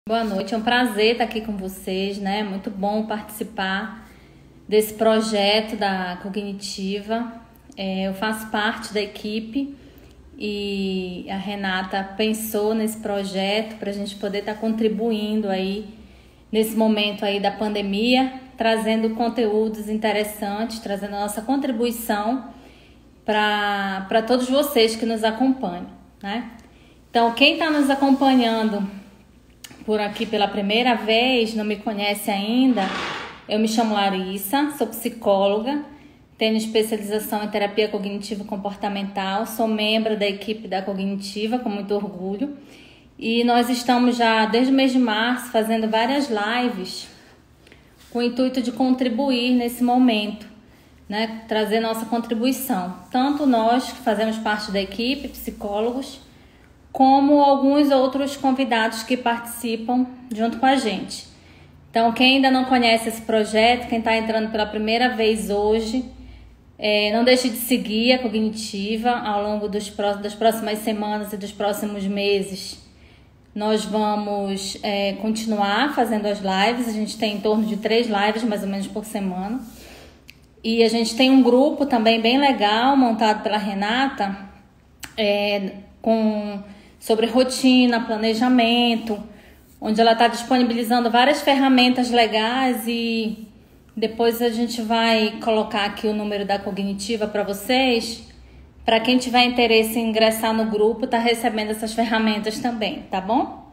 Boa noite, é um prazer estar aqui com vocês, né? Muito bom participar desse projeto da Cognitiva. Eu faço parte da equipe e a Renata pensou nesse projeto para a gente poder estar contribuindo aí nesse momento aí da pandemia, trazendo conteúdos interessantes, trazendo a nossa contribuição para todos vocês que nos acompanham, né? Então, quem está nos acompanhando por aqui pela primeira vez, não me conhece ainda, eu me chamo Larissa, sou psicóloga, tenho especialização em terapia cognitivo comportamental, sou membro da equipe da Cognitiva com muito orgulho e nós estamos já desde o mês de março fazendo várias lives com o intuito de contribuir nesse momento, né? Trazer nossa contribuição, tanto nós que fazemos parte da equipe, psicólogos, como alguns outros convidados que participam junto com a gente. Então, quem ainda não conhece esse projeto, quem está entrando pela primeira vez hoje, não deixe de seguir a Cognitiva ao longo das próximas semanas e dos próximos meses. Nós vamos continuar fazendo as lives, a gente tem em torno de 3 lives mais ou menos por semana. E a gente tem um grupo também bem legal, montado pela Renata, sobre rotina, planejamento, onde ela está disponibilizando várias ferramentas legais e depois a gente vai colocar aqui o número da Cognitiva para vocês. Para quem tiver interesse em ingressar no grupo, tá recebendo essas ferramentas também, tá bom?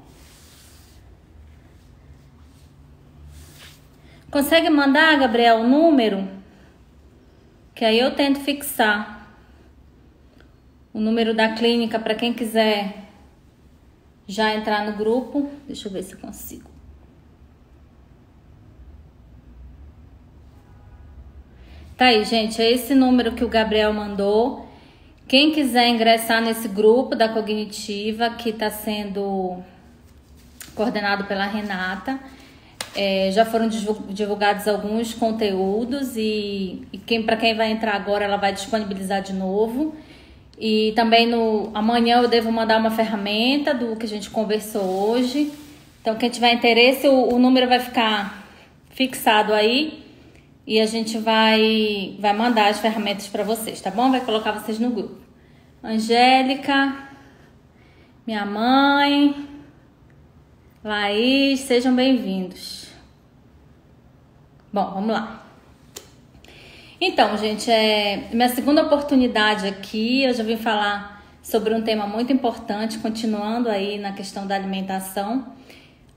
Consegue mandar, Gabriel, o número? Que aí eu tento fixar o número da clínica para quem quiser já entrar no grupo. Deixa eu ver se eu consigo. Tá aí, gente, é esse número que o Gabriel mandou. Quem quiser ingressar nesse grupo da Cognitiva, que está sendo coordenado pela Renata, já foram divulgados alguns conteúdos e para quem vai entrar agora, ela vai disponibilizar de novo. E também amanhã eu devo mandar uma ferramenta do que a gente conversou hoje. Então, quem tiver interesse, o número vai ficar fixado aí e a gente vai mandar as ferramentas para vocês, tá bom? Vai colocar vocês no grupo. Angélica, minha mãe, Laís, sejam bem-vindos. Bom, vamos lá. Então, gente, minha segunda oportunidade aqui, eu já vim falar sobre um tema muito importante, continuando aí na questão da alimentação.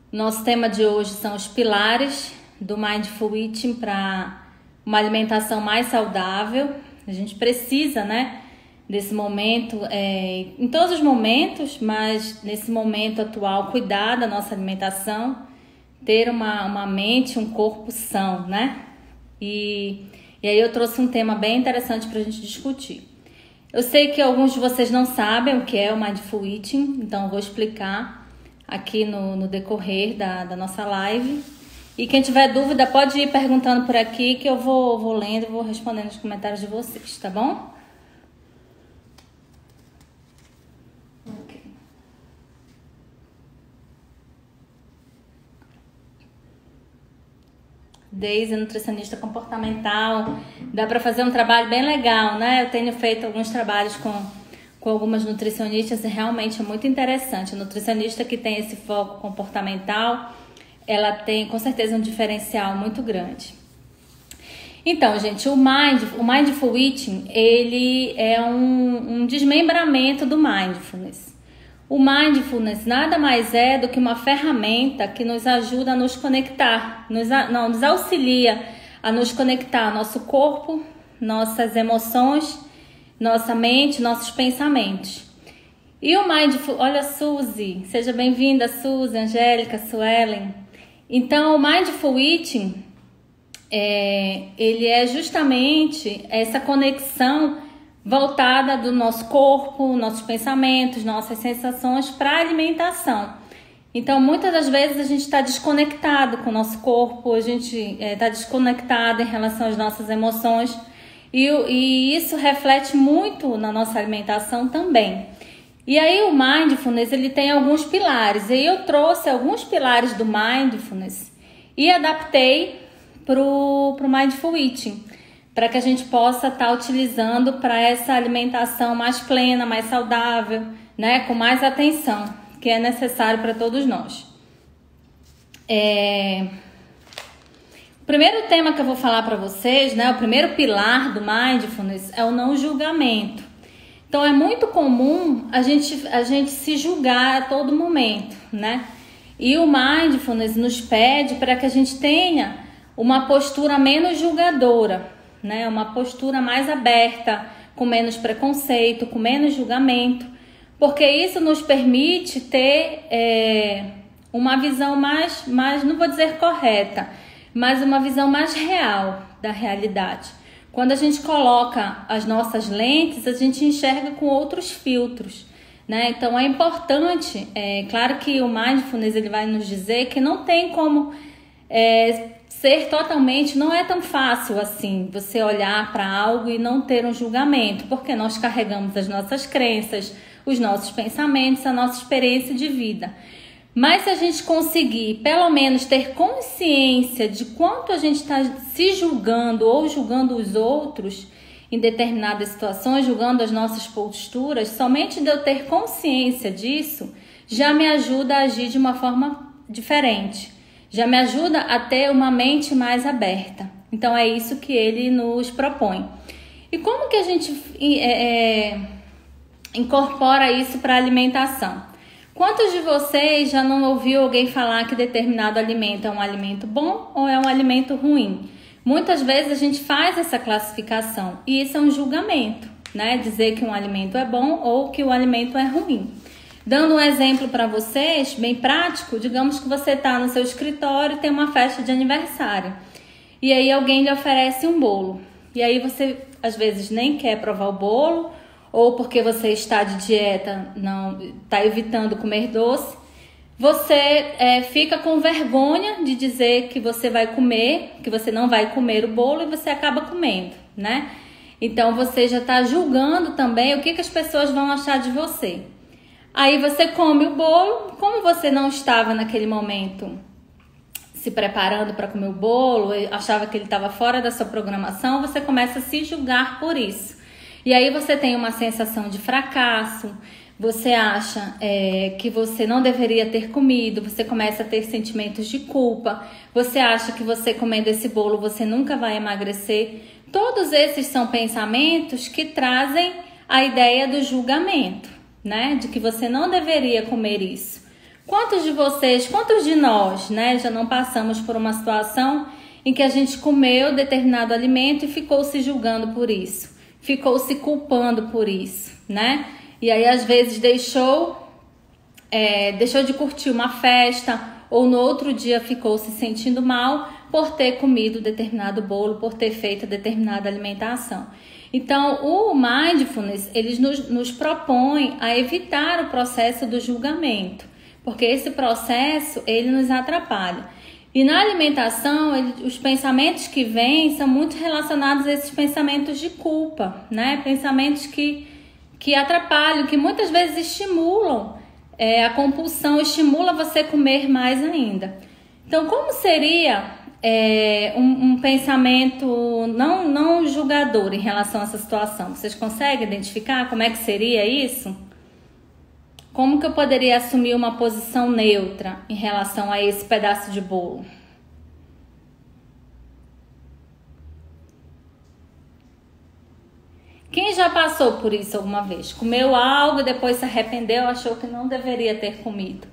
Nosso tema de hoje são os pilares do Mindful Eating para uma alimentação mais saudável. A gente precisa, né, desse momento, em todos os momentos, mas nesse momento atual, cuidar da nossa alimentação, ter uma mente, um corpo são, né? E aí eu trouxe um tema bem interessante para a gente discutir. Eu sei que alguns de vocês não sabem o que é o Mindful Eating, então eu vou explicar aqui no decorrer da nossa live. E quem tiver dúvida pode ir perguntando por aqui que eu vou lendo e vou respondendo os comentários de vocês, tá bom? Ok. Daisy, nutricionista comportamental, dá para fazer um trabalho bem legal, né? Eu tenho feito alguns trabalhos com algumas nutricionistas e realmente é muito interessante. A nutricionista que tem esse foco comportamental, ela tem com certeza um diferencial muito grande. Então, gente, o Mindful Eating, ele é um desmembramento do Mindfulness. O Mindfulness nada mais é do que uma ferramenta que nos ajuda a nos conectar, nos auxilia a nos conectar nosso corpo, nossas emoções, nossa mente, nossos pensamentos. E o Mindful, olha, Suzy, seja bem-vinda, Suzy, Angélica, Suelen. Então, o Mindful Eating, ele é justamente essa conexão voltada do nosso corpo, nossos pensamentos, nossas sensações para a alimentação. Então, muitas das vezes a gente está desconectado com o nosso corpo, a gente está desconectado em relação às nossas emoções e isso reflete muito na nossa alimentação também. E aí o Mindfulness, ele tem alguns pilares. E eu trouxe alguns pilares do Mindfulness e adaptei para o Mindful Eating, para que a gente possa estar utilizando para essa alimentação mais plena, mais saudável, né, com mais atenção, que é necessário para todos nós. O primeiro tema que eu vou falar para vocês, né, o primeiro pilar do Mindfulness é o não julgamento. Então é muito comum a gente se julgar a todo momento, né? E o Mindfulness nos pede para que a gente tenha uma postura menos julgadora, né? Uma postura mais aberta, com menos preconceito, com menos julgamento, porque isso nos permite ter uma visão mais, não vou dizer correta, mas uma visão mais real da realidade. Quando a gente coloca as nossas lentes, a gente enxerga com outros filtros, né? Então é importante, claro que o Mindfulness ele vai nos dizer que não tem como ser totalmente, não é tão fácil assim você olhar para algo e não ter um julgamento, porque nós carregamos as nossas crenças, os nossos pensamentos, a nossa experiência de vida. Mas se a gente conseguir, pelo menos, ter consciência de quanto a gente está se julgando ou julgando os outros em determinadas situações, julgando as nossas posturas, somente de eu ter consciência disso, já me ajuda a agir de uma forma diferente. Já me ajuda a ter uma mente mais aberta. Então é isso que ele nos propõe. E como que a gente incorpora isso para a alimentação? Quantos de vocês já não ouviu alguém falar que determinado alimento é um alimento bom ou é um alimento ruim? Muitas vezes a gente faz essa classificação e isso é um julgamento, né? Dizer que um alimento é bom ou que o alimento é ruim. Dando um exemplo para vocês, bem prático, digamos que você está no seu escritório e tem uma festa de aniversário. E aí alguém lhe oferece um bolo. E aí você, às vezes, nem quer provar o bolo, ou porque você está de dieta, não está evitando comer doce, você fica com vergonha de dizer que você vai comer, que você não vai comer o bolo e você acaba comendo, né? Então você já está julgando também o que as pessoas vão achar de você. Aí você come o bolo, como você não estava naquele momento se preparando para comer o bolo, achava que ele estava fora da sua programação, você começa a se julgar por isso. E aí você tem uma sensação de fracasso, você acha que você não deveria ter comido, você começa a ter sentimentos de culpa, você acha que você comendo esse bolo você nunca vai emagrecer. Todos esses são pensamentos que trazem a ideia do julgamento, né? De que você não deveria comer isso. Quantos de vocês, quantos de nós, né, já não passamos por uma situação em que a gente comeu determinado alimento e ficou se julgando por isso? Ficou se culpando por isso, né? E aí às vezes deixou de curtir uma festa ou no outro dia ficou se sentindo mal por ter comido determinado bolo, por ter feito determinada alimentação. Então o Mindfulness, ele nos propõe a evitar o processo do julgamento, porque esse processo ele nos atrapalha. E na alimentação, os pensamentos que vêm são muito relacionados a esses pensamentos de culpa, né? Pensamentos que atrapalham, que muitas vezes estimulam a compulsão, estimula você comer mais ainda. Então, como seria um pensamento não julgador em relação a essa situação? Vocês conseguem identificar como é que seria isso? Como que eu poderia assumir uma posição neutra em relação a esse pedaço de bolo? Quem já passou por isso alguma vez? Comeu algo, depois se arrependeu, achou que não deveria ter comido.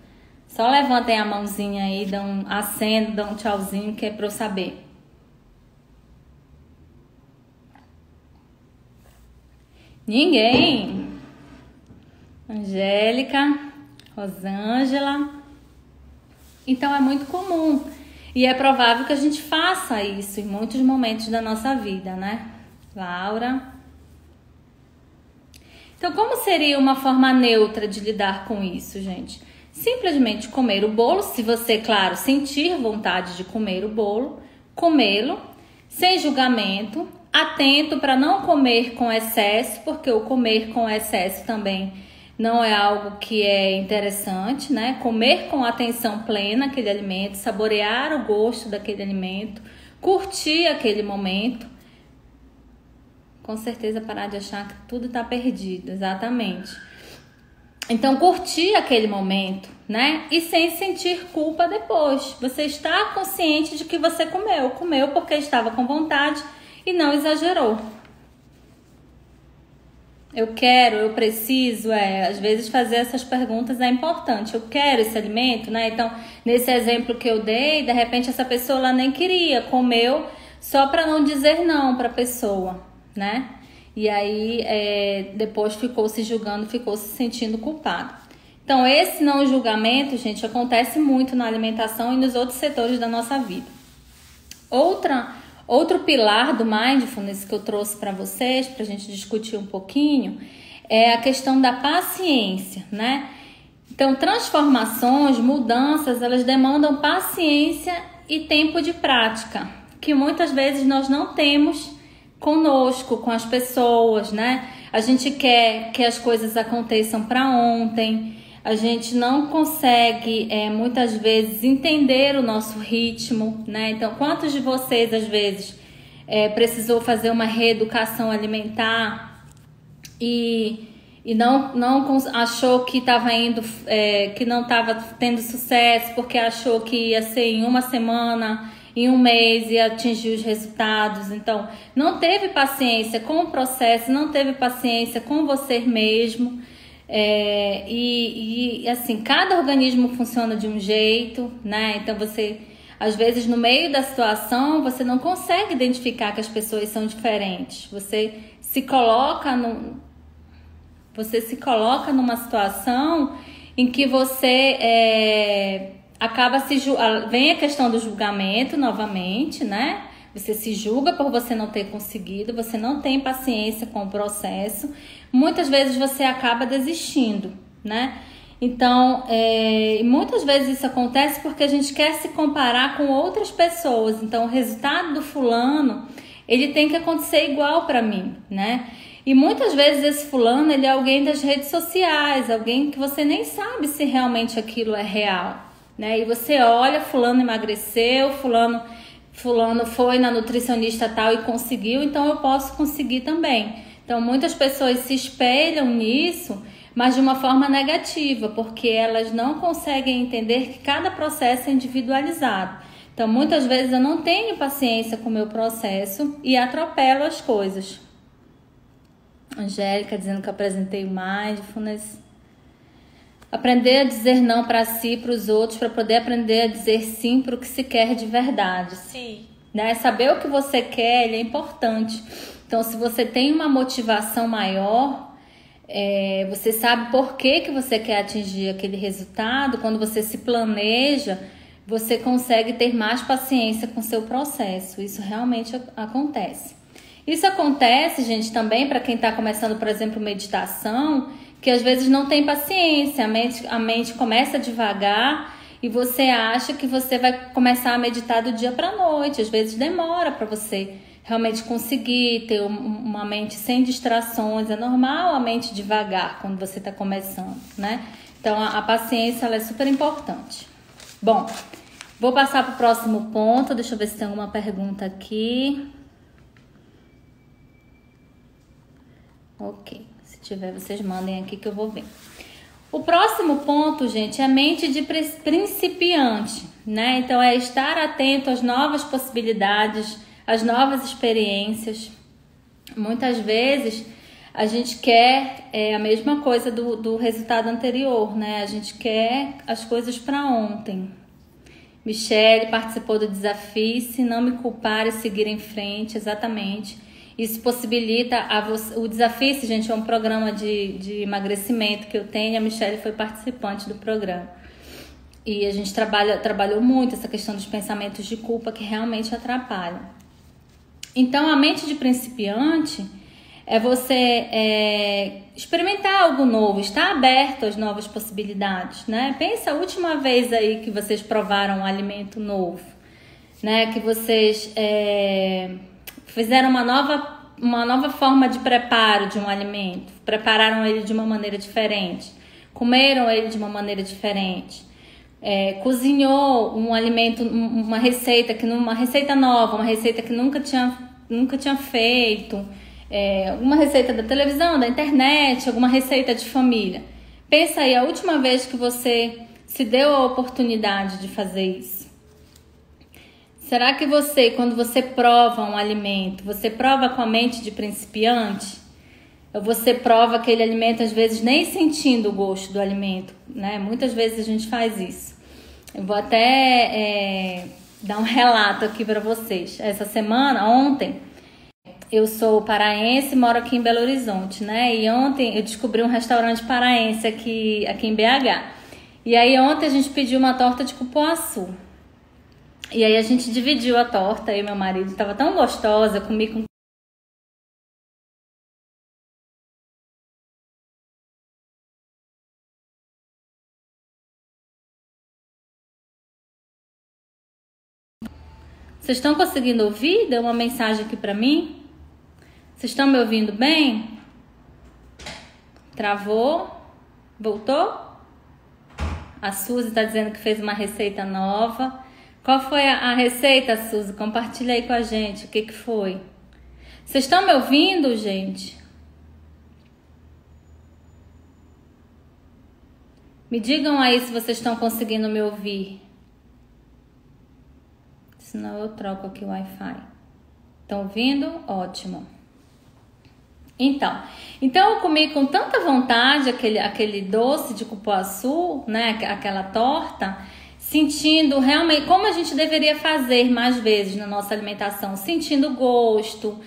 Só levantem a mãozinha aí, dão um aceno, dão um tchauzinho, que é para eu saber. Ninguém? Angélica, Rosângela. Então é muito comum e é provável que a gente faça isso em muitos momentos da nossa vida, né? Laura. Então como seria uma forma neutra de lidar com isso, gente? Simplesmente comer o bolo, se você, claro, sentir vontade de comer o bolo, comê-lo, sem julgamento, atento para não comer com excesso, porque o comer com excesso também não é algo que é interessante, né? Comer com atenção plena aquele alimento, saborear o gosto daquele alimento, curtir aquele momento. Com certeza parar de achar que tudo está perdido, exatamente. Então, curtir aquele momento, né? E sem sentir culpa depois. Você está consciente de que você comeu porque estava com vontade e não exagerou. Eu quero, eu preciso, às vezes fazer essas perguntas é importante. Eu quero esse alimento, né? Então, nesse exemplo que eu dei, de repente essa pessoa ela nem queria, comeu só para não dizer não para a pessoa, né? E aí depois ficou se julgando, ficou se sentindo culpado. Então, esse não julgamento, gente, acontece muito na alimentação e nos outros setores da nossa vida. Outro pilar do Mindfulness que eu trouxe para vocês, para a gente discutir um pouquinho, é a questão da paciência, né? Então, transformações, mudanças, elas demandam paciência e tempo de prática, que muitas vezes nós não temos conosco, com as pessoas, né? A gente quer que as coisas aconteçam para ontem, a gente não consegue muitas vezes entender o nosso ritmo, né? Então, quantos de vocês às vezes precisou fazer uma reeducação alimentar e não achou que estava indo, que não estava tendo sucesso porque achou que ia ser em uma semana, em um mês e atingir os resultados? Então, não teve paciência com o processo, não teve paciência com você mesmo. Assim, cada organismo funciona de um jeito, né? Então você, às vezes, no meio da situação, você não consegue identificar que as pessoas são diferentes. Você se coloca numa situação em que você acaba vem a questão do julgamento novamente, né? Você se julga por você não ter conseguido, você não tem paciência com o processo. Muitas vezes você acaba desistindo, né? Então, muitas vezes isso acontece porque a gente quer se comparar com outras pessoas. Então, o resultado do fulano, ele tem que acontecer igual para mim, né? E muitas vezes esse fulano, ele é alguém das redes sociais, alguém que você nem sabe se realmente aquilo é real, né? E você olha, fulano emagreceu, fulano foi na nutricionista tal e conseguiu, então eu posso conseguir também. Então, muitas pessoas se espelham nisso, mas de uma forma negativa, porque elas não conseguem entender que cada processo é individualizado. Então, muitas vezes eu não tenho paciência com o meu processo e atropelo as coisas. Angélica dizendo que apresentei o Mindfulness. Aprender a dizer não para si e para os outros, para poder aprender a dizer sim para o que se quer de verdade. Sim. Né? Saber o que você quer é importante. Então, se você tem uma motivação maior, você sabe por que você quer atingir aquele resultado. Quando você se planeja, você consegue ter mais paciência com o seu processo. Isso realmente acontece. Isso acontece, gente, também para quem está começando, por exemplo, meditação, que às vezes não tem paciência, a mente começa devagar e você acha que você vai começar a meditar do dia para a noite. Às vezes demora para você realmente conseguir ter uma mente sem distrações. É normal a mente devagar quando você está começando, né? Então a paciência ela é super importante. Bom, vou passar para o próximo ponto. Deixa eu ver se tem alguma pergunta aqui. Ok. Se tiver, vocês mandem aqui que eu vou ver. O próximo ponto, gente, é a mente de principiante, né? Então, é estar atento às novas possibilidades, às novas experiências. Muitas vezes, a gente quer a mesma coisa do resultado anterior, né? A gente quer as coisas para ontem. Michele participou do desafio, se não me culpar e seguir em frente, exatamente. Isso possibilita o desafio, gente, é um programa de emagrecimento que eu tenho. A Michele foi participante do programa. E a gente trabalhou muito essa questão dos pensamentos de culpa que realmente atrapalham. Então, a mente de principiante é você experimentar algo novo, estar aberto às novas possibilidades, né? Pensa a última vez aí que vocês provaram um alimento novo, né? Que vocês fizeram uma nova uma nova forma de preparo de um alimento, prepararam ele de uma maneira diferente, comeram ele de uma maneira diferente, cozinhou um alimento, uma receita nova, uma receita que nunca tinha feito, alguma receita da televisão, da internet, alguma receita de família. Pensa aí, a última vez que você se deu a oportunidade de fazer isso. Será que você, quando você prova um alimento, você prova com a mente de principiante? Ou você prova aquele alimento, às vezes, nem sentindo o gosto do alimento, né? Muitas vezes a gente faz isso. Eu vou até dar um relato aqui para vocês. Essa semana, ontem, eu sou paraense e moro aqui em Belo Horizonte, né? E ontem eu descobri um restaurante paraense aqui em BH. E aí ontem a gente pediu uma torta de cupuaçu. E aí a gente dividiu a torta, eu e meu marido, estava tão gostosa, eu comi com... Vocês estão conseguindo ouvir? Deu uma mensagem aqui pra mim. Vocês estão me ouvindo bem? Travou? Voltou? A Suzy está dizendo que fez uma receita nova. Qual foi a receita, Suzy? Compartilha aí com a gente. O que foi? Vocês estão me ouvindo, gente? Me digam aí se vocês estão conseguindo me ouvir. Senão eu troco aqui o Wi-Fi. Estão ouvindo? Ótimo. Então eu comi com tanta vontade aquele doce de cupuaçu, né? Aquela torta, sentindo realmente como a gente deveria fazer mais vezes na nossa alimentação, sentindo gosto,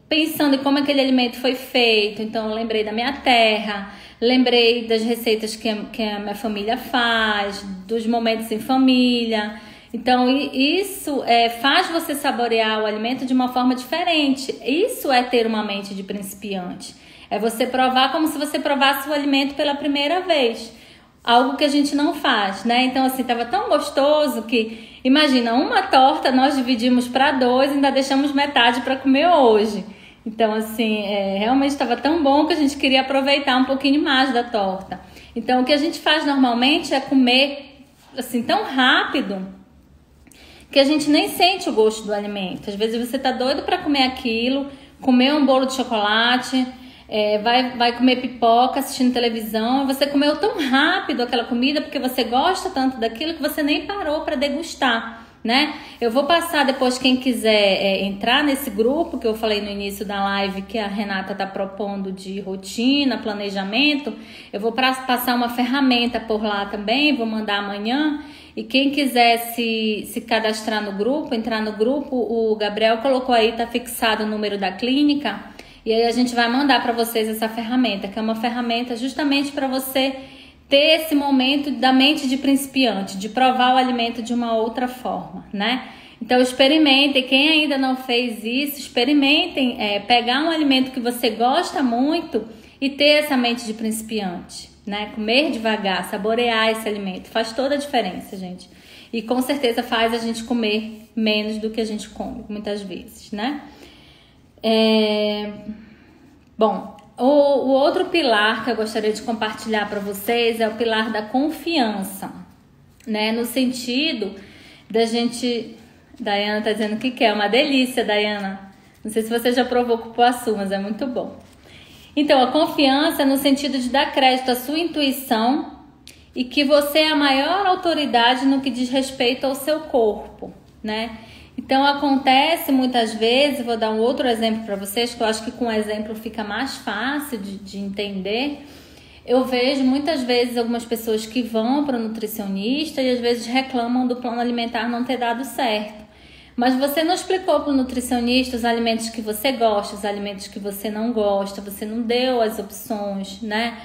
pensando em como aquele alimento foi feito. Então eu lembrei da minha terra, lembrei das receitas que a minha família faz, dos momentos em família. Então isso faz você saborear o alimento de uma forma diferente. Isso é ter uma mente de principiante. É você provar como se você provasse o alimento pela primeira vez. Algo que a gente não faz, né? Então, assim, tava tão gostoso que, imagina, uma torta nós dividimos para 2 e ainda deixamos metade para comer hoje. Então, assim, realmente estava tão bom que a gente queria aproveitar um pouquinho mais da torta. Então, o que a gente faz normalmente é comer, assim, tão rápido que a gente nem sente o gosto do alimento. Às vezes você tá doido para comer aquilo, comer um bolo de chocolate... vai comer pipoca assistindo televisão, e você comeu tão rápido aquela comida porque você gosta tanto daquilo que você nem parou para degustar, né? Eu vou passar depois, quem quiser entrar nesse grupo que eu falei no início da live, que a Renata tá propondo, de rotina, planejamento. Eu vou passar uma ferramenta por lá também, vou mandar amanhã. E quem quiser se cadastrar no grupo, entrar no grupo, o Gabriel colocou aí, tá fixado o número da clínica. E aí a gente vai mandar para vocês essa ferramenta, que é uma ferramenta justamente para você ter esse momento da mente de principiante, de provar o alimento de uma outra forma, né? Então experimentem, quem ainda não fez isso, experimentem pegar um alimento que você gosta muito e ter essa mente de principiante, né? Comer devagar, saborear esse alimento, faz toda a diferença, gente. E com certeza faz a gente comer menos do que a gente come, muitas vezes, né? Bom, o outro pilar que eu gostaria de compartilhar para vocês é o pilar da confiança, né? No sentido da gente... Daiana tá dizendo que quer, uma delícia, Daiana. Não sei se você já provou cupuaçu, mas é muito bom. Então, a confiança no sentido de dar crédito à sua intuição e que você é a maior autoridade no que diz respeito ao seu corpo, né? Então acontece muitas vezes, vou dar um outro exemplo para vocês, que eu acho que com o exemplo fica mais fácil de entender. Eu vejo muitas vezes algumas pessoas que vão para o nutricionista e às vezes reclamam do plano alimentar não ter dado certo. Mas você não explicou para o nutricionista os alimentos que você gosta, os alimentos que você não gosta, você não deu as opções, né?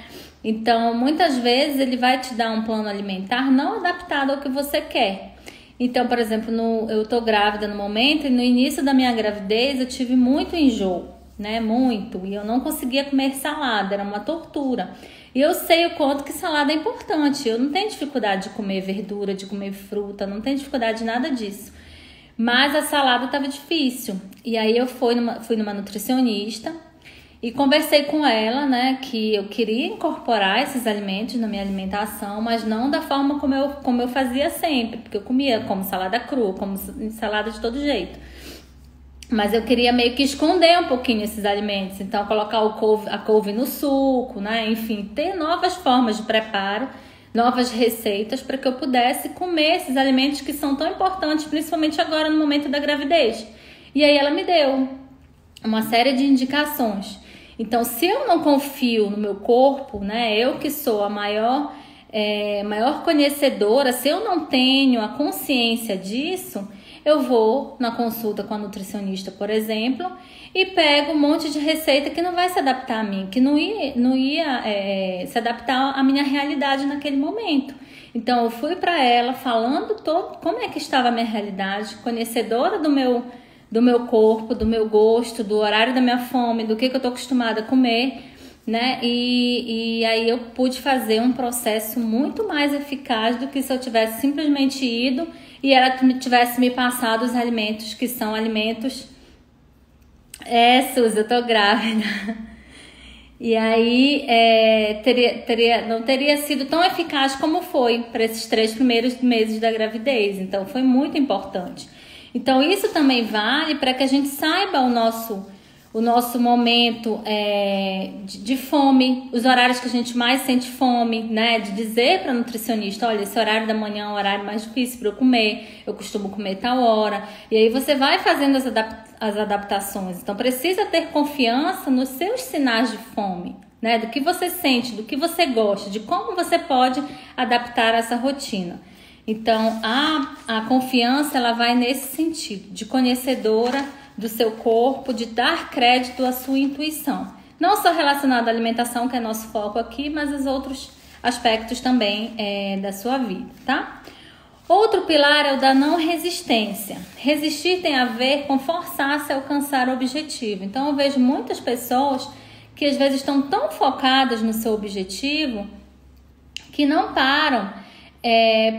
Então muitas vezes ele vai te dar um plano alimentar não adaptado ao que você quer. Então, por exemplo, eu tô grávida no momento e no início da minha gravidez eu tive muito enjoo, né? Muito. E eu não conseguia comer salada, era uma tortura. E eu sei o quanto que salada é importante. Eu não tenho dificuldade de comer verdura, de comer fruta, não tenho dificuldade de nada disso. mas a salada estava difícil. E aí eu fui numa nutricionista e conversei com ela, né, que eu queria incorporar esses alimentos na minha alimentação, mas não da forma como eu fazia sempre, porque eu comia como salada crua, como salada de todo jeito. Mas eu queria meio que esconder um pouquinho esses alimentos, então colocar a couve no suco, né, enfim, ter novas formas de preparo, novas receitas para que eu pudesse comer esses alimentos que são tão importantes, principalmente agora no momento da gravidez. E aí ela me deu uma série de indicações. Então, se eu não confio no meu corpo, né, eu que sou a maior conhecedora, se eu não tenho a consciência disso, eu vou na consulta com a nutricionista, por exemplo, e pego um monte de receita que não vai se adaptar a mim, que não ia se adaptar à minha realidade naquele momento. Então, eu fui para ela falando como é que estava a minha realidade, conhecedora do meu corpo, do meu gosto, do horário da minha fome, do que eu estou acostumada a comer, né? E aí eu pude fazer um processo muito mais eficaz do que se eu tivesse simplesmente ido e ela tivesse me passado os alimentos que são alimentos... Suzy, eu tô grávida. E aí não teria sido tão eficaz como foi para esses 3 primeiros meses da gravidez. Então foi muito importante. Então isso também vale para que a gente saiba o nosso momento de fome, os horários que a gente mais sente fome, né? De dizer para a nutricionista, olha, esse horário da manhã é um horário mais difícil para eu comer, eu costumo comer tal hora. E aí você vai fazendo as adaptações. Então precisa ter confiança nos seus sinais de fome, né? Do que você sente, do que você gosta, de como você pode adaptar essa rotina. Então a confiança ela vai nesse sentido, de conhecedora do seu corpo, de dar crédito à sua intuição. Não só relacionado à alimentação, que é nosso foco aqui, mas os outros aspectos também da sua vida, tá? Outro pilar é o da não resistência. Resistir tem a ver com forçar-se a alcançar o objetivo. Então eu vejo muitas pessoas que às vezes estão tão focadas no seu objetivo que não param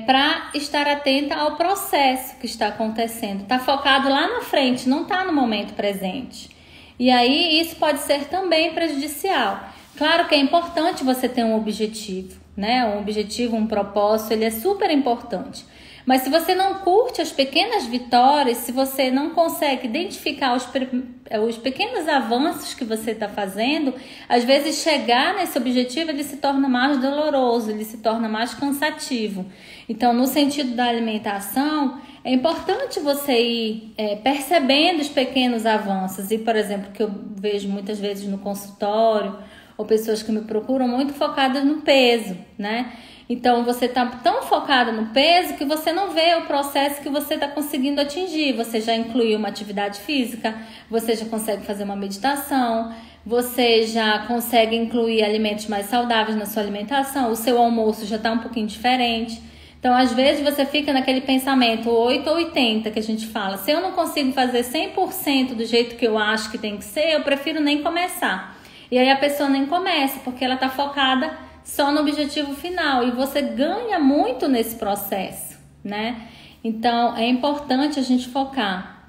para estar atenta ao processo que está acontecendo. Está focado lá na frente, não está no momento presente. E aí isso pode ser também prejudicial. Claro que é importante você ter um objetivo, né? Um objetivo, um propósito, ele é super importante. Mas se você não curte as pequenas vitórias, se você não consegue identificar os pequenos avanços que você está fazendo, às vezes chegar nesse objetivo ele se torna mais doloroso, ele se torna mais cansativo. Então, no sentido da alimentação, é importante você ir percebendo os pequenos avanços. E, por exemplo, que eu vejo muitas vezes no consultório, ou pessoas que me procuram muito focadas no peso, né? Então, você está tão focada no peso que você não vê o processo que você está conseguindo atingir. Você já incluiu uma atividade física, você já consegue fazer uma meditação, você já consegue incluir alimentos mais saudáveis na sua alimentação, o seu almoço já está um pouquinho diferente. Então, às vezes, você fica naquele pensamento 8 ou 80 que a gente fala. Se eu não consigo fazer 100% do jeito que eu acho que tem que ser, eu prefiro nem começar. E aí a pessoa nem começa, porque ela está focada só no objetivo final, e você ganha muito nesse processo, né? Então é importante a gente focar.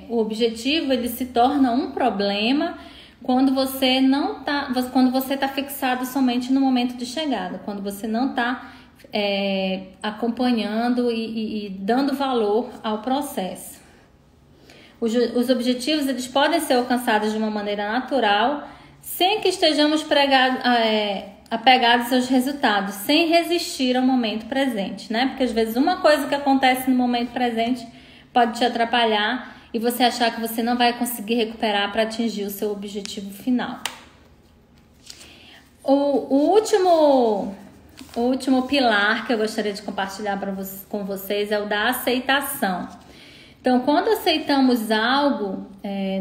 O objetivo ele se torna um problema quando você está fixado somente no momento de chegada, quando você não está acompanhando e dando valor ao processo. Os objetivos eles podem ser alcançados de uma maneira natural, sem que estejamos apegados aos resultados, sem resistir ao momento presente, né? Porque às vezes uma coisa que acontece no momento presente pode te atrapalhar e você achar que você não vai conseguir recuperar para atingir o seu objetivo final. O último pilar que eu gostaria de compartilhar com vocês é o da aceitação. Então, quando aceitamos algo,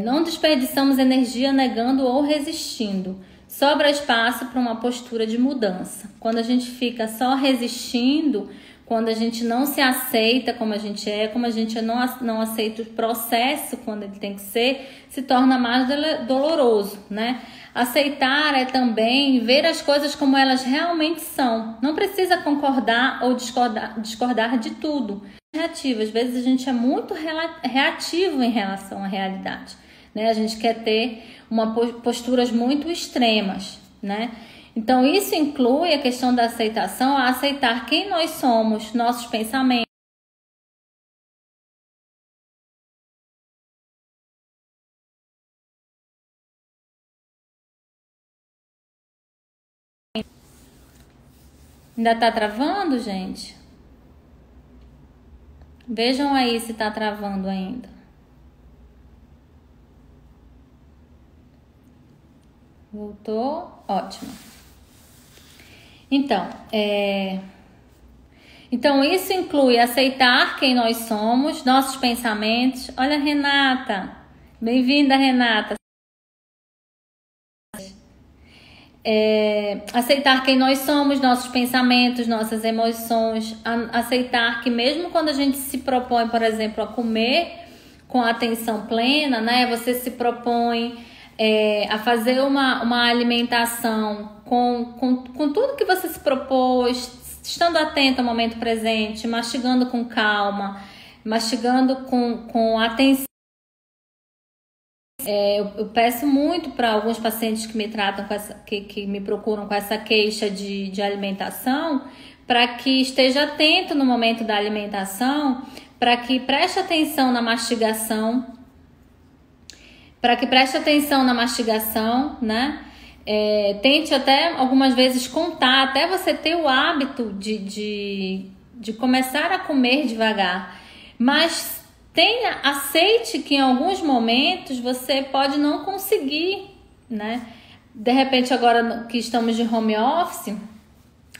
não desperdiçamos energia negando ou resistindo. Sobra espaço para uma postura de mudança. Quando a gente fica só resistindo, quando a gente não se aceita como a gente não aceita o processo quando ele tem que ser, se torna mais doloroso, né? Aceitar é também ver as coisas como elas realmente são. Não precisa concordar ou discordar de tudo. reativo. Às vezes a gente é muito reativo em relação à realidade, né? A gente quer ter posturas muito extremas, né? Então isso inclui a questão da aceitação, a aceitar quem nós somos, nossos pensamentos. Ainda tá travando, gente? Vejam aí se tá travando ainda. Voltou? Ótimo. Então isso inclui aceitar quem nós somos, nossos pensamentos. Olha, Renata. Bem-vinda, Renata. Aceitar quem nós somos, nossos pensamentos, nossas emoções, aceitar que mesmo quando a gente se propõe, por exemplo, a comer com a atenção plena, né? Você se propõe a fazer uma alimentação com tudo que você se propôs, estando atento ao momento presente, mastigando com calma, mastigando com atenção. Eu peço muito para alguns pacientes que me tratam que me procuram com essa queixa de alimentação, para que esteja atento no momento da alimentação, para que preste atenção na mastigação, né? Tente até algumas vezes contar, até você ter o hábito de começar a comer devagar, mas aceite que em alguns momentos você pode não conseguir, né? De repente, agora que estamos de home office,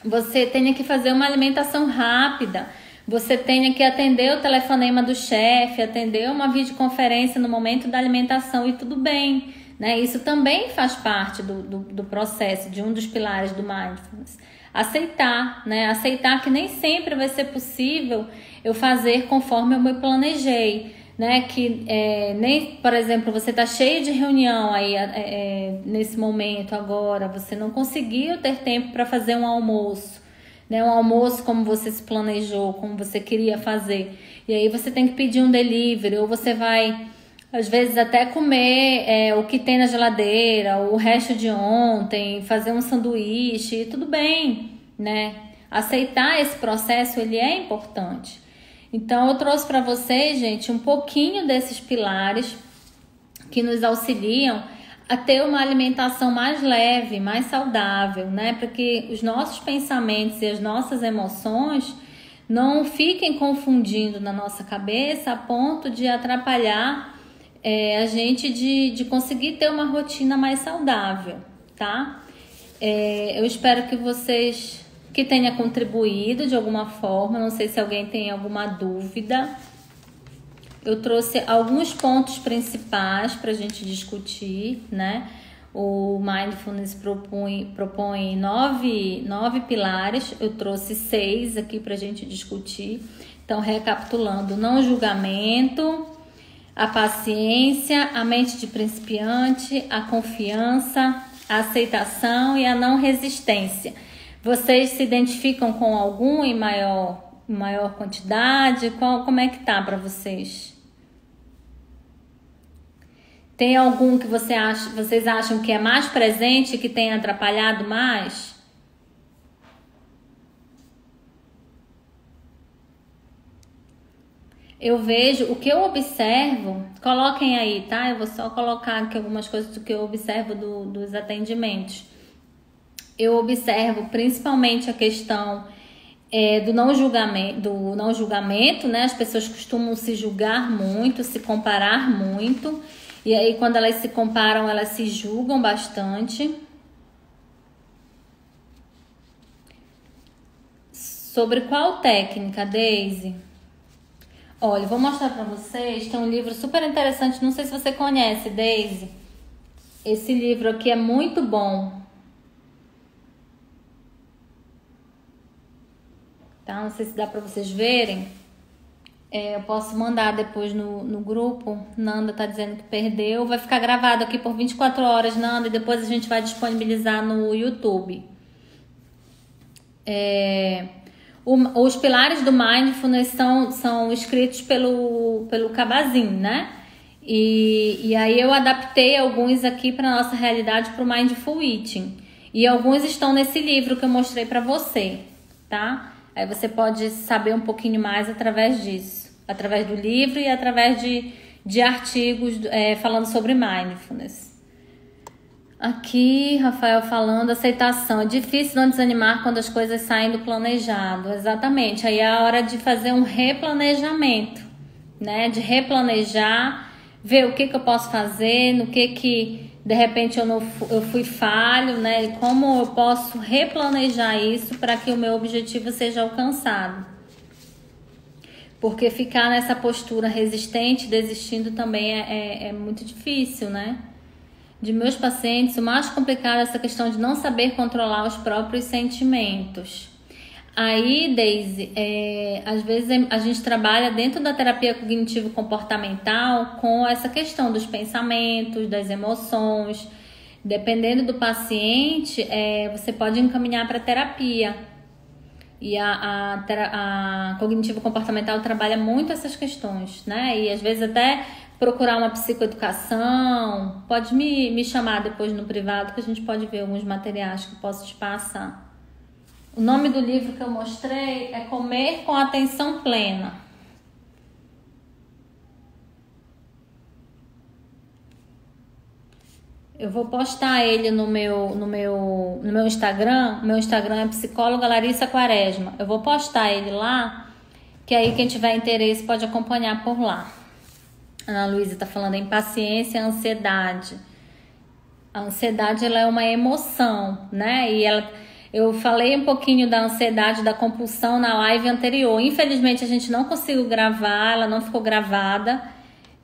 você tenha que fazer uma alimentação rápida, você tenha que atender o telefonema do chefe, atender uma videoconferência no momento da alimentação e tudo bem, né? Isso também faz parte do processo, de um dos pilares do Mindfulness. Aceitar, né? Aceitar que nem sempre vai ser possível eu fazer conforme eu me planejei, né? Que nem, por exemplo, você está cheio de reunião aí nesse momento agora, você não conseguiu ter tempo para fazer um almoço, né? Um almoço como você se planejou, como você queria fazer. E aí você tem que pedir um delivery, ou você vai, às vezes, até comer o que tem na geladeira, o resto de ontem, fazer um sanduíche, e tudo bem, né? Aceitar esse processo, ele é importante. Então, eu trouxe para vocês, gente, um pouquinho desses pilares que nos auxiliam a ter uma alimentação mais leve, mais saudável, né? Para que os nossos pensamentos e as nossas emoções não fiquem confundindo na nossa cabeça a ponto de atrapalhar a gente de conseguir ter uma rotina mais saudável, tá? Eu espero que tenha contribuído de alguma forma. Não sei se alguém tem alguma dúvida. Eu trouxe alguns pontos principais para a gente discutir, né? O Mindfulness propõe nove pilares. Eu trouxe 6 aqui para a gente discutir. Então, recapitulando: não julgamento, a paciência, a mente de principiante, a confiança, a aceitação e a não resistência. Vocês se identificam com algum em maior quantidade? Como é que tá para vocês? Tem algum que vocês acham que é mais presente, que tem atrapalhado mais? Eu vejo, o que eu observo, coloquem aí, tá? Eu vou só colocar aqui algumas coisas do que eu observo dos atendimentos. Eu observo principalmente a questão do não julgamento, né? As pessoas costumam se julgar muito, se comparar muito, e aí quando elas se comparam, elas se julgam bastante. Sobre qual técnica, Daisy? Olha, vou mostrar pra vocês, tem um livro super interessante, não sei se você conhece, Daisy. Esse livro aqui é muito bom. Tá? Não sei se dá pra vocês verem. Eu posso mandar depois no grupo. Nanda tá dizendo que perdeu. Vai ficar gravado aqui por 24 horas, Nanda, e depois a gente vai disponibilizar no YouTube. Os pilares do Mindfulness são escritos pelo Kabat-Zinn, né? E aí eu adaptei alguns aqui para nossa realidade, para o Mindful Eating. E alguns estão nesse livro que eu mostrei para você, tá? Aí você pode saber um pouquinho mais através disso. Através do livro e através de artigos falando sobre Mindfulness. Aqui, Rafael falando, aceitação. É difícil não desanimar quando as coisas saem do planejado. Exatamente. Aí é a hora de fazer um replanejamento, né? De replanejar, ver o que eu posso fazer, no que de repente eu fui falho, né? E como eu posso replanejar isso para que o meu objetivo seja alcançado. Porque ficar nessa postura resistente, desistindo também é muito difícil, né? De meus pacientes, o mais complicado é essa questão de não saber controlar os próprios sentimentos. Aí, Daisy, às vezes a gente trabalha dentro da terapia cognitivo-comportamental com essa questão dos pensamentos, das emoções. Dependendo do paciente, você pode encaminhar para terapia. E a cognitivo-comportamental trabalha muito essas questões, né? E às vezes até procurar uma psicoeducação, pode me chamar depois no privado que a gente pode ver alguns materiais que eu posso te passar. O nome do livro que eu mostrei é Comer com Atenção Plena. Eu vou postar ele no meu Instagram. Meu Instagram é psicóloga Larissa Quaresma. Eu vou postar ele lá, que aí quem tiver interesse pode acompanhar por lá. Ana Luísa está falando em impaciência e ansiedade. A ansiedade ela é uma emoção, né? E eu falei um pouquinho da ansiedade, da compulsão na live anterior. Infelizmente a gente não conseguiu gravar, ela não ficou gravada.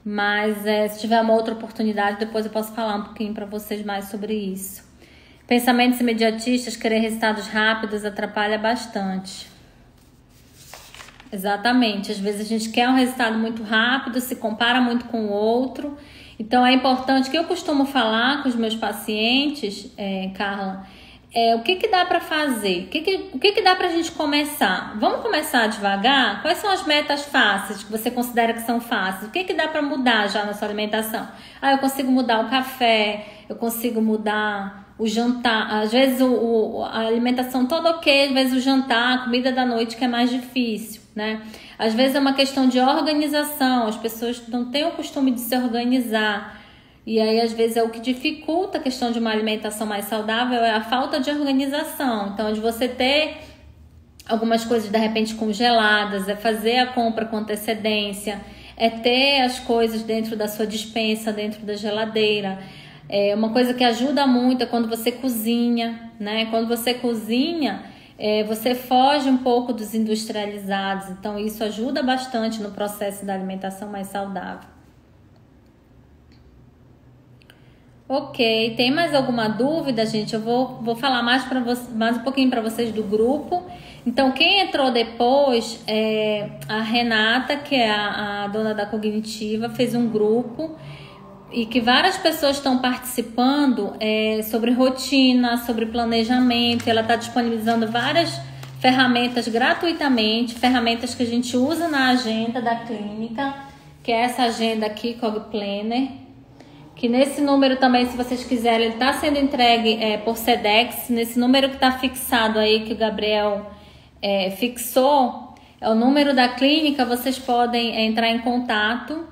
Mas se tiver uma outra oportunidade, depois eu posso falar um pouquinho para vocês mais sobre isso. Pensamentos imediatistas, querer resultados rápidos atrapalha bastante. Exatamente, às vezes a gente quer um resultado muito rápido, se compara muito com o outro. Então é importante, que eu costumo falar com os meus pacientes, Carla, o que dá para fazer? O que dá pra gente começar? Vamos começar devagar? Quais são as metas fáceis que você considera que são fáceis? O que dá para mudar já na sua alimentação? Eu consigo mudar o café, eu consigo mudar o jantar. Às vezes a alimentação toda ok, às vezes o jantar, a comida da noite que é mais difícil, né? Às vezes é uma questão de organização, as pessoas não têm o costume de se organizar. E aí, às vezes, o que dificulta a questão de uma alimentação mais saudável é a falta de organização. Então, de você ter algumas coisas, de repente, congeladas, fazer a compra com antecedência, ter as coisas dentro da sua despensa, dentro da geladeira. Uma coisa que ajuda muito é quando você cozinha, né? Quando você cozinha, você foge um pouco dos industrializados. Então, isso ajuda bastante no processo da alimentação mais saudável. Ok, tem mais alguma dúvida, gente? Eu vou falar mais um pouquinho para vocês do grupo. Então, quem entrou depois, a Renata, que é a dona da Cognitiva, fez um grupo e que várias pessoas estão participando sobre rotina, sobre planejamento. Ela está disponibilizando várias ferramentas gratuitamente, ferramentas que a gente usa na agenda da clínica, que é essa agenda aqui, Cog Planner. Que nesse número também, se vocês quiserem, ele está sendo entregue por Sedex. Nesse número que está fixado aí, que o Gabriel fixou, é o número da clínica. Vocês podem entrar em contato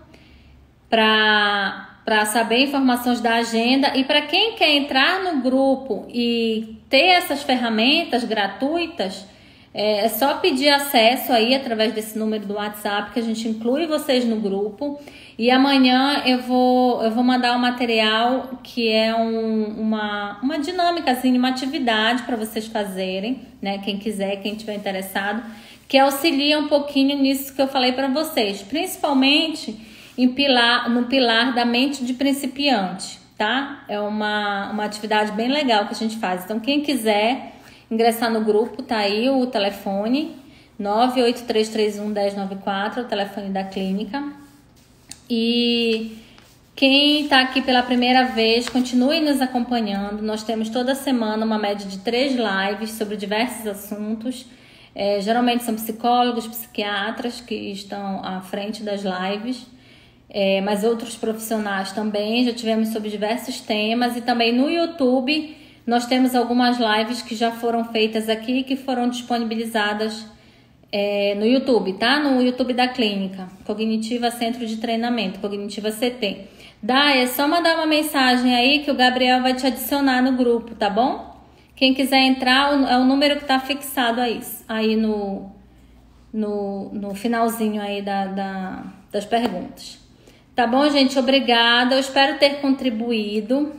para saber informações da agenda. E para quem quer entrar no grupo e ter essas ferramentas gratuitas, é só pedir acesso aí através desse número do WhatsApp, que a gente inclui vocês no grupo. E amanhã eu vou mandar um material que é uma dinâmicazinha, uma atividade para vocês fazerem, né? Quem quiser, quem estiver interessado, que auxilia um pouquinho nisso que eu falei para vocês, principalmente no pilar da mente de principiante, tá? É uma atividade bem legal que a gente faz. Então, quem quiser ingressar no grupo, tá aí o telefone 983311094, o telefone da clínica. E quem está aqui pela primeira vez, continue nos acompanhando. Nós temos toda semana uma média de 3 lives sobre diversos assuntos. Geralmente são psicólogos, psiquiatras que estão à frente das lives, mas outros profissionais também. Já tivemos sobre diversos temas, e também no YouTube nós temos algumas lives que já foram feitas aqui, que foram disponibilizadas no YouTube, tá? No YouTube da clínica Cognitiva Centro de Treinamento, Cognitiva CT. É só mandar uma mensagem aí que o Gabriel vai te adicionar no grupo, tá bom? Quem quiser entrar, é o número que tá fixado aí no finalzinho aí das perguntas. Tá bom, gente? Obrigada. Eu espero ter contribuído.